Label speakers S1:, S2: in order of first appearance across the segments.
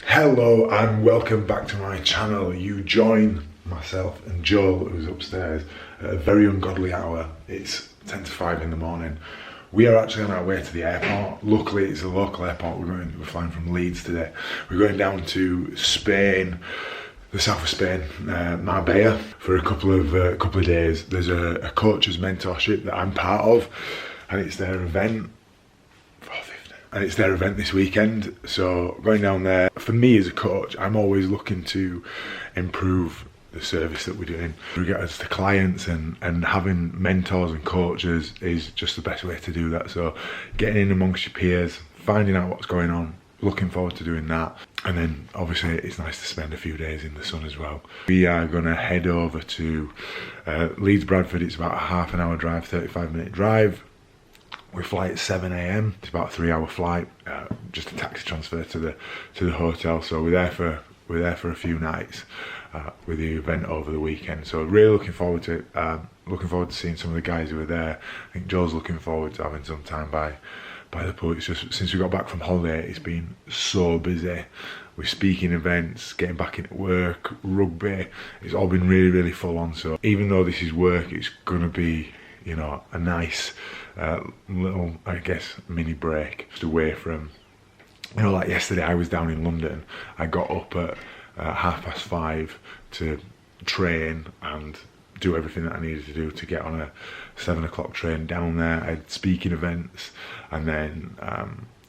S1: Hello and welcome back to my channel. You join myself and Joel, who's upstairs, at a very ungodly hour. It's 10 to 5 in the morning. We are actually on our way to the airport. Luckily it's a local airport. We're flying from Leeds today. We're going down to Spain, the south of Spain, Marbella, for a couple of days. There's a coach's mentorship that I'm part of, and it's their event. And it's their event this weekend, so going down there, for me as a coach, I'm always looking to improve the service that we're doing. Regards to clients and having mentors and coaches is just the best way to do that. So getting in amongst your peers, finding out what's going on, looking forward to doing that. And then obviously it's nice to spend a few days in the sun as well. We are gonna head over to Leeds Bradford. It's about a half an hour drive, 35-minute drive. We fly at 7 AM. It's about a 3-hour flight, just a taxi transfer to the hotel. So we're there for a few nights with the event over the weekend. So really looking forward to it. Looking forward to seeing some of the guys who are there. I think Joe's looking forward to having some time by the pool. It's just since we got back from holiday, it's been so busy with speaking events, getting back into work, rugby. It's all been really full on. So even though this is work, it's gonna be, you know, a nice little, I guess, mini break, just away from, you know, like yesterday I was down in London. I got up at 5:30 to train and do everything that I needed to do to get on a 7 o'clock train down there. I had speaking events, and then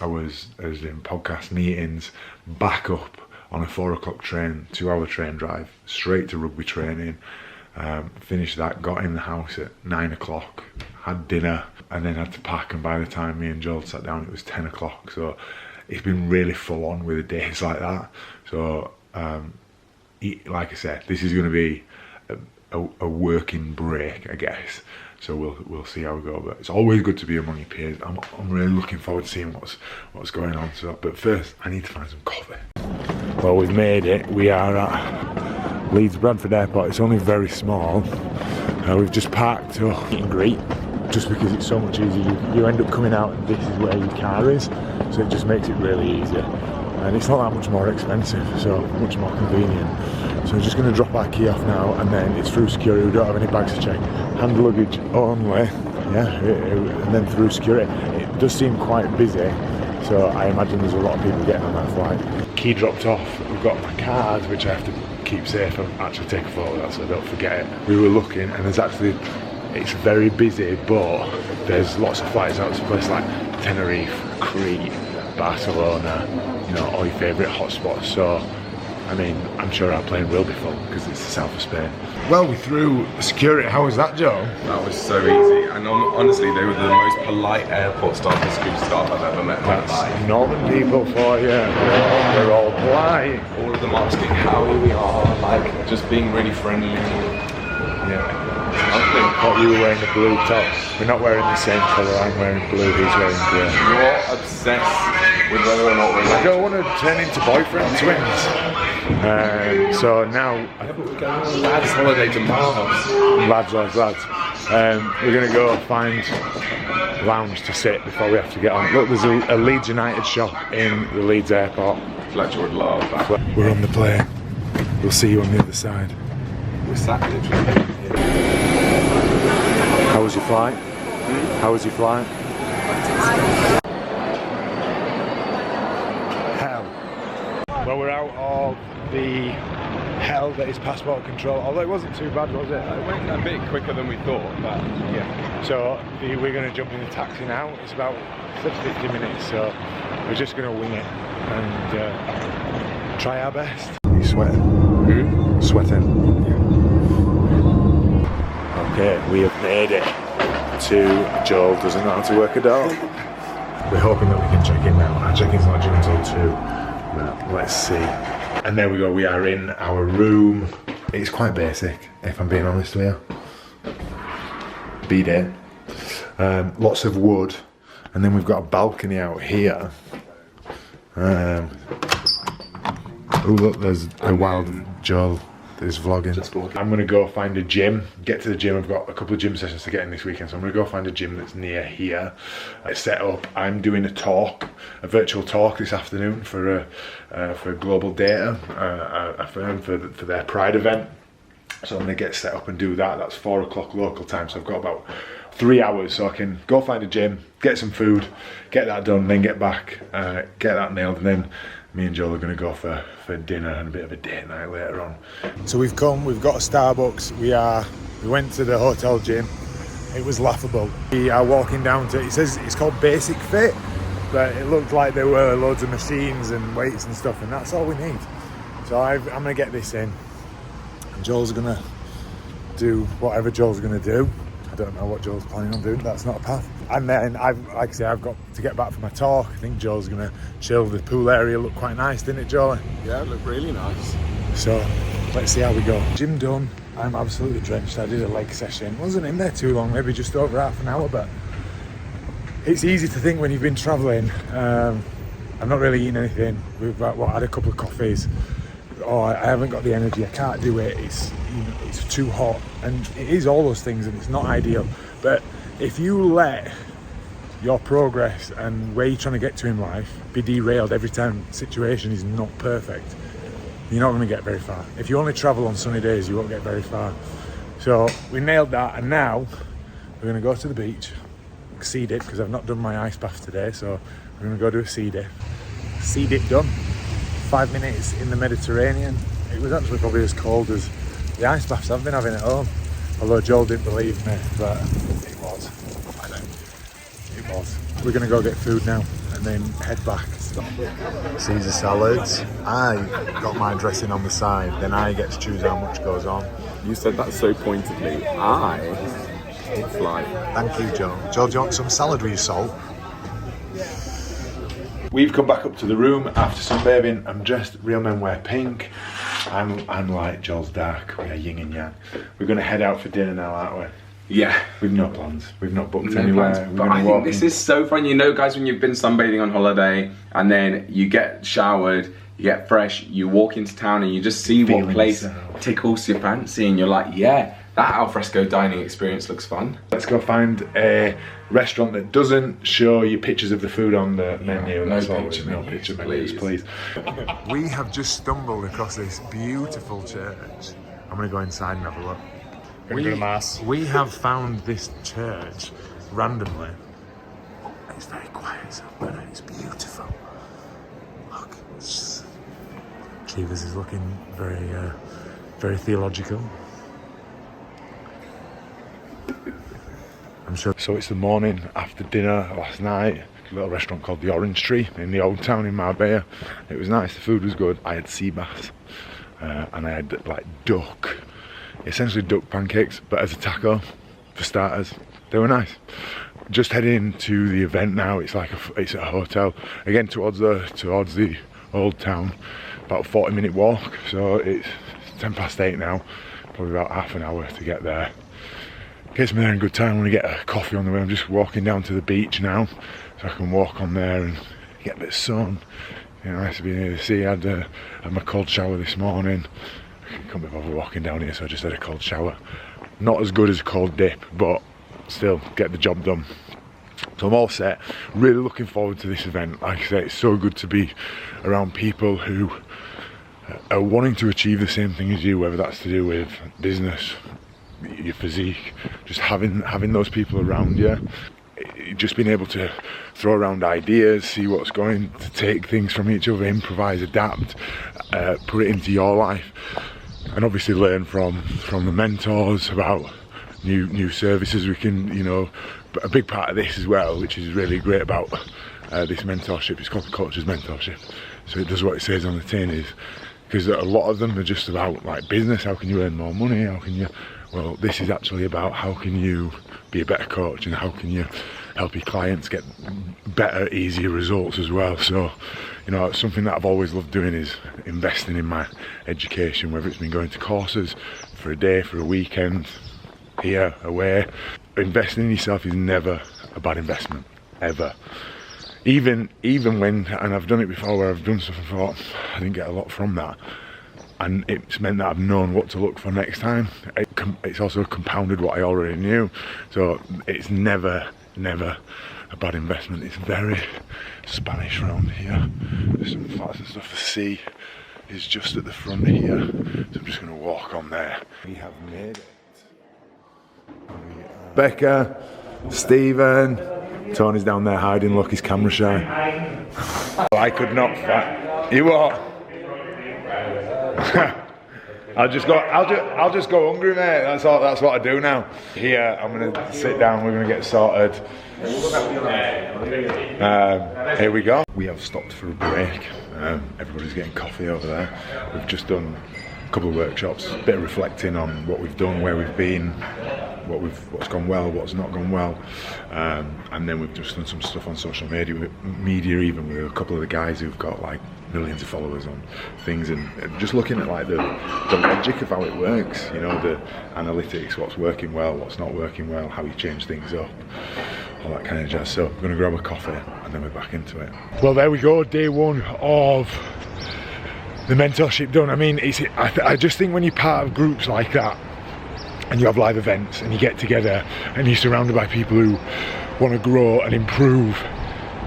S1: I was doing podcast meetings, back up on a 4 o'clock train, 2-hour train drive, straight to rugby training. Finished that, got in the house at 9 o'clock, had dinner, and then had to pack, and by the time me and Joel sat down it was 10 o'clock. So it's been really full on with the days like that. So like I said, this is going to be a working break, I guess. So we'll see how we go, but it's always good to be among your peers. I'm really looking forward to seeing what's going on. So, but first I need to find some coffee. Well, we've made it. We are at Leeds Bradford Airport. It's only very small. We've just parked to meet and greet, just because it's so much easier. You end up coming out and this is where your car is, so it just makes it really easier. And it's not that much more expensive, so much more convenient. So we're just going to drop our key off now, and then it's through security. We don't have any bags to check. Hand luggage only, yeah, and then through security. It does seem quite busy, so I imagine there's a lot of people getting on that flight. Key dropped off. We've got my card, which I have to keep safe and actually take a photo of that so I don't forget it. We were looking, and there's actually, it's very busy, but there's lots of flights out to places like Tenerife, Crete, Barcelona, you know, all your favourite hotspots. So I mean, I'm sure our plane will be full because it's the south of Spain. Well, we threw security. How was that, Joe?
S2: That was so easy, and honestly, they were the most polite airport staff and school staff I've ever met in my life.
S1: Northern people for you. They're all polite.
S2: All of them asking how we are, like just being really friendly. Yeah.
S1: I thought you were wearing the blue top. We're not wearing the same colour. I'm wearing blue, he's wearing grey.
S2: You're obsessed with whether or not we're
S1: I don't want to turn into boyfriend twins. So now...
S2: Yeah, but we're going on a lads holiday to Mars.
S1: Lads. We're going to go find lounge to sit before we have to get on. Look, there's a Leeds United shop in the Leeds airport.
S2: Fletcher would love that.
S1: We're on the plane. We'll see you on the other side.
S2: We're sat literally.
S1: How was your flight? How was your flight? Hell. Well, we're out of the hell that is passport control, although it wasn't too bad, was it?
S2: It went a bit quicker than we thought, but yeah.
S1: So we're going to jump in the taxi now. It's about 50 minutes, so we're just going to wing it and try our best. Are you sweating? Sweating? Yeah. Okay, we have made it to Joel doesn't know how to work a door. We're hoping that we can check in now. Our check-in's not due until 2, but let's see. And there we go, we are in our room. It's quite basic, if I'm being honest with you. B-Day. Lots of wood, and then we've got a balcony out here. Oh look, there's a wild Joel There's vlogging.
S2: Just vlogging.
S1: I'm gonna go find a gym, get to the gym. I've got a couple of gym sessions to get in this weekend, so I'm gonna go find a gym that's near here. It's set up. I'm doing a talk, a virtual talk this afternoon for Global Data, a firm for their Pride event. So I'm gonna get set up and do that. That's 4 o'clock local time, so I've got about 3 hours, so I can go find a gym, get some food, get that done, then get back, get that nailed, and then me and Joel are going to go for dinner and a bit of a date night later on. So we've got a Starbucks. We went to the hotel gym. It was laughable. We are walking down to, it says it's called Basic Fit, but it looked like there were loads of machines and weights and stuff, and that's all we need. So I'm going to get this in, and Joel's going to do whatever Joel's going to do. I don't know what Joel's planning on doing. That's not a path. And then like I say, I've got to get back for my talk. I think Joel's gonna chill. The pool area looked quite nice, didn't it, Joel?
S2: Yeah, it looked really nice.
S1: So let's see how we go. Gym done. I'm absolutely drenched. I did a leg session. Wasn't in there too long, maybe just over half an hour, but it's easy to think when you've been traveling. I'm not really eating anything. We've had a couple of coffees. Oh, I haven't got the energy. I can't do it. It's too hot, and it is all those things, and it's not ideal. But if you let your progress and where you're trying to get to in life be derailed every time the situation is not perfect, you're not going to get very far. If you only travel on sunny days, you won't get very far. So we nailed that, and now we're going to go to the beach, sea dip, because I've not done my ice bath today, so we're going to go do a sea dip. Sea dip done. 5 minutes in the Mediterranean. It was actually probably as cold as the ice baths I've been having at home. Although Joel didn't believe me, but it was. I know. It was. We're going to go get food now and then head back. Caesar salads. I got my dressing on the side, then I get to choose how much goes on.
S2: You said that so pointedly. It's like...
S1: Thank you, Joel. Joel, do you want some salad with your salt? We've come back up to the room after sunbathing. I'm dressed, real men wear pink. I'm light, Joel's dark. We are yin and yang. We're going to head out for dinner now, aren't we?
S2: Yeah.
S1: We've no plans. We've not booked
S2: No
S1: anywhere.
S2: plans. But I think this is so fun. You know, guys, when you've been sunbathing on holiday and then you get showered, you get fresh, you walk into town and you just see what place tickles your fancy, and you're like, yeah, that alfresco dining experience looks fun.
S1: Let's go find a restaurant that doesn't show you pictures of the food on the menu.
S2: No
S1: picture menus, please. We have just stumbled across this beautiful church. I'm going to go inside and have a look.
S2: Gonna go to mass.
S1: We have found this church randomly. It's very quiet, but it's beautiful. Look, Chivas is looking very theological. I'm sure. So it's the morning after dinner last night. A little restaurant called the Orange Tree in the old town in Marbella. It was nice. The food was good. I had sea bass and I had like essentially duck pancakes, but as a taco for starters. They were nice. Just heading to the event now. It's like it's a hotel again towards the old town. About a 40-minute walk. So it's 8:10 now. Probably about half an hour to get there. Gets me there in good time. I'm going to get a coffee on the way. I'm just walking down to the beach now, so I can walk on there and get a bit of sun. You know, nice to be near the sea. I had my cold shower this morning. I couldn't be bothered walking down here, so I just had a cold shower. Not as good as a cold dip, but still get the job done. So I'm all set. Really looking forward to this event. Like I say, it's so good to be around people who are wanting to achieve the same thing as you, whether that's to do with business, your physique, just having those people around you, just being able to throw around ideas, see what's going, to take things from each other, improvise, adapt, put it into your life, and obviously learn from the mentors about new services we can, you know. But a big part of this as well, which is really great about this mentorship, it's called the Coach's Mentorship. So it does what it says on the tin, is because a lot of them are just about like business. How can you earn more money? How can you? Well, this is actually about how can you be a better coach, and how can you help your clients get better, easier results as well. So, you know, something that I've always loved doing is investing in my education, whether it's been going to courses for a day, for a weekend, here, away. Investing in yourself is never a bad investment, ever. Even when, and I've done it before where I've done stuff and thought I didn't get a lot from that, and it's meant that I've known what to look for next time. It's also compounded what I already knew, so it's never a bad investment. It's very Spanish around here. There's some flats and stuff. The sea is just at the front here, so I'm just going to walk on there. We have made it. Becca, Stephen, Tony's down there hiding. Look, he's camera shy. I could not find you. What? I'll just go hungry, mate. That's what I do now. Here, I'm gonna sit down. We're gonna get sorted. Here we go. We have stopped for a break. Everybody's getting coffee over there. We've just done a couple of workshops, a bit of reflecting on what we've done, where we've been, what's gone well, what's not gone well, and then we've just done some stuff on social media, even with a couple of the guys who've got like millions of followers on things, and just looking at like the logic of how it works, you know, the analytics, what's working well, what's not working well, how you change things up, all that kind of jazz. So we're going to grab a coffee and then we're back into it. Well, there we go, day one of the mentorship done. I mean, I just think when you're part of groups like that and you have live events and you get together and you're surrounded by people who want to grow and improve,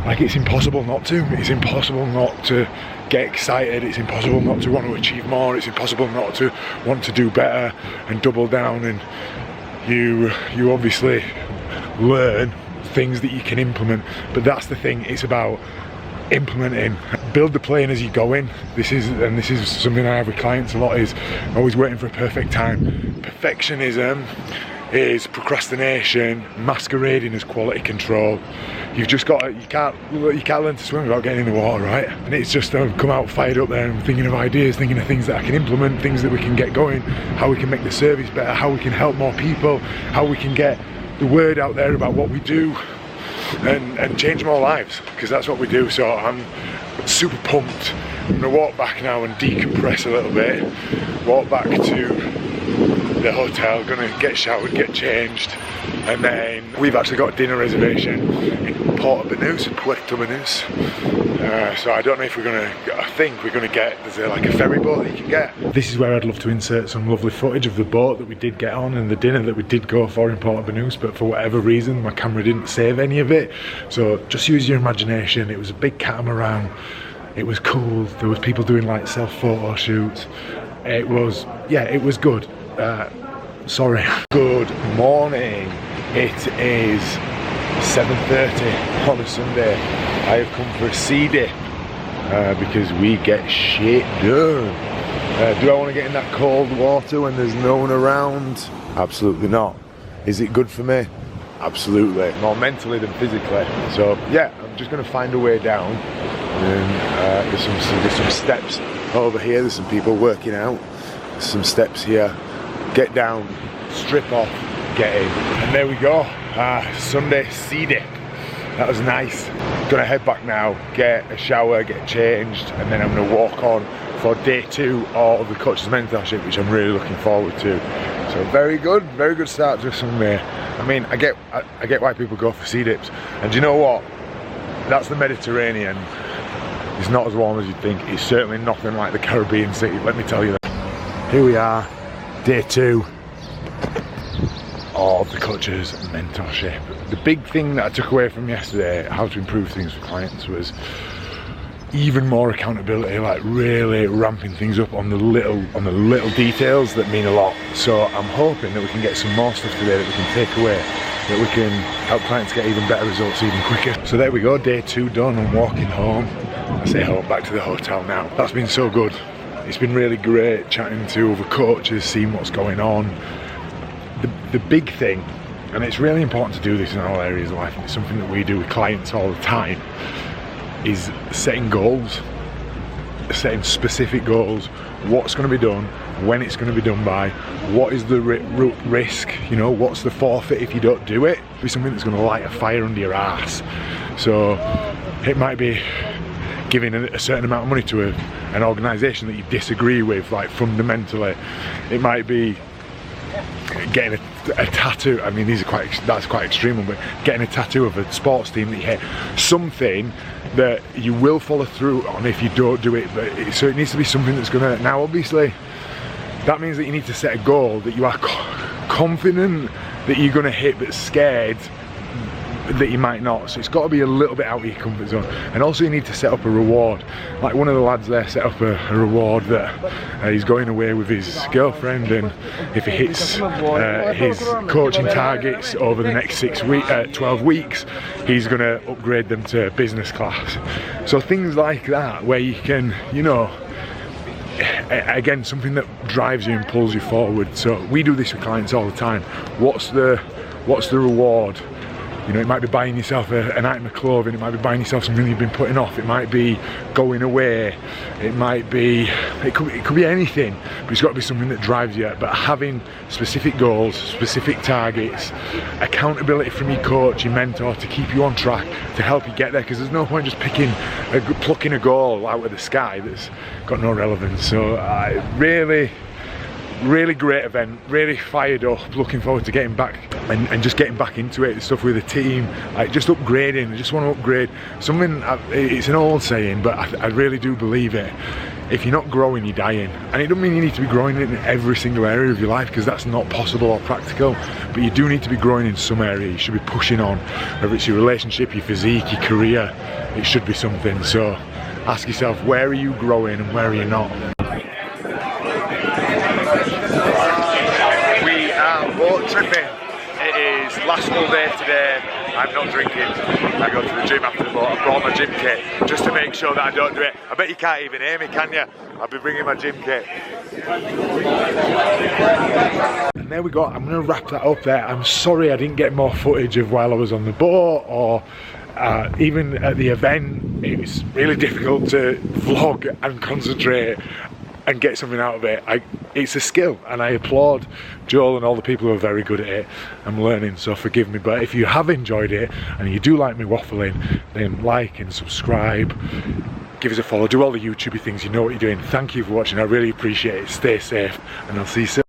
S1: like, it's impossible not to. It's impossible not to get excited. It's impossible not to want to achieve more. It's impossible not to want to do better and double down. And you obviously learn things that you can implement, but that's the thing. It's about implementing. Build the plane as you go in. This is something I have with clients a lot, is always waiting for a perfect time. Perfectionism is procrastination masquerading as quality control. You've just got to, you can't learn to swim without getting in the water, right? And it's just come out fired up there and thinking of ideas, thinking of things that I can implement, things that we can get going, how we can make the service better, how we can help more people, how we can get the word out there about what we do and change more lives, because that's what we do. So I'm super pumped. I'm gonna walk back now and decompress a little bit, walk back to the hotel, gonna get showered, get changed, and then we've actually got a dinner reservation in Puerto Banús. So I don't know if we're gonna, I think we're gonna get, there's like a ferry boat that you can get. This is where I'd love to insert some lovely footage of the boat that we did get on and the dinner that we did go for in Puerto Banús, but for whatever reason my camera didn't save any of it. So just use your imagination. It was a big catamaran. It was cool. There was people doing like self-photo shoots. It was good. Sorry. Good morning. It is 7:30 on a Sunday. I have come for a sea dip because we get shit done. Do I want to get in that cold water when there's no one around? Absolutely not. Is it good for me? Absolutely. More mentally than physically. So yeah, I'm just going to find a way down. And there's some steps over here. There's some people working out. There's some steps here. Get down, strip off, get in. And there we go. Sunday sea dip. That was nice. Gonna head back now, get a shower, get changed, and then I'm gonna walk on for day 2 of the coach's mentorship, which I'm really looking forward to. So very good start to a Sunday. I mean, I get why people go for sea dips. And do you know what? That's the Mediterranean. It's not as warm as you'd think. It's certainly nothing like the Caribbean Sea, let me tell you that. Here we are, day 2 of the coach's mentorship. The big thing that I took away from yesterday, how to improve things for clients, was even more accountability, like really ramping things up on the little details that mean a lot. So I'm hoping that we can get some more stuff today that we can take away, that we can help clients get even better results even quicker. So there we go, day 2 done. I'm walking home. I say home, back to the hotel now. That's been so good. It's been really great chatting to other coaches, seeing what's going on. The big thing, and it's really important to do this in all areas of life, and it's something that we do with clients all the time, is setting goals, setting specific goals. What's going to be done, when it's going to be done by, what is the risk, you know, what's the forfeit if you don't do it. It'll be something that's going to light a fire under your ass. So it might be giving a certain amount of money to an organisation that you disagree with, like fundamentally. It might be getting a tattoo. I mean, that's quite extreme, but getting a tattoo of a sports team that you hate, something that you will follow through on if you don't do it. But so it needs to be something that's gonna. Now, obviously, that means that you need to set a goal that you are confident that you're gonna hit, but scared that you might not. So it's got to be a little bit out of your comfort zone. And also you need to set up a reward. Like one of the lads there set up a reward that he's going away with his girlfriend, and if he hits his coaching targets over the next 12 weeks, he's going to upgrade them to business class. So things like that, where you can, you know, again, something that drives you and pulls you forward. So we do this with clients all the time. What's the reward? You know, it might be buying yourself an item of clothing, it might be buying yourself something you've been putting off, it might be going away, it could be anything, but it's got to be something that drives you. But having specific goals, specific targets, accountability from your coach, your mentor, to keep you on track, to help you get there, because there's no point just plucking a goal out of the sky that's got no relevance. So really great event, really fired up, looking forward to getting back and just getting back into it, stuff with the team, like just upgrading. I just want to upgrade something. It's an old saying, but I really do believe it. If you're not growing, you're dying. And it doesn't mean you need to be growing in every single area of your life, because that's not possible or practical, but you do need to be growing in some area. You should be pushing on, whether it's your relationship, your physique, your career, it should be something. So ask yourself, where are you growing and where are you not? We are boat tripping. It is last full day today. I'm not drinking. I go to the gym after the boat. I brought my gym kit just to make sure that I don't do it. I bet you can't even hear me, can you? I'll be bringing my gym kit. And there we go. I'm going to wrap that up there. I'm sorry I didn't get more footage of while I was on the boat, or even at the event. It was really difficult to vlog and concentrate and get something out of it. It's a skill, and I applaud Joel and all the people who are very good at it. I'm learning, so forgive me. But if you have enjoyed it and you do like me waffling, then like and subscribe, give us a follow, do all the YouTubey things. You know what you're doing. Thank you for watching. I really appreciate it. Stay safe, and I'll see you soon.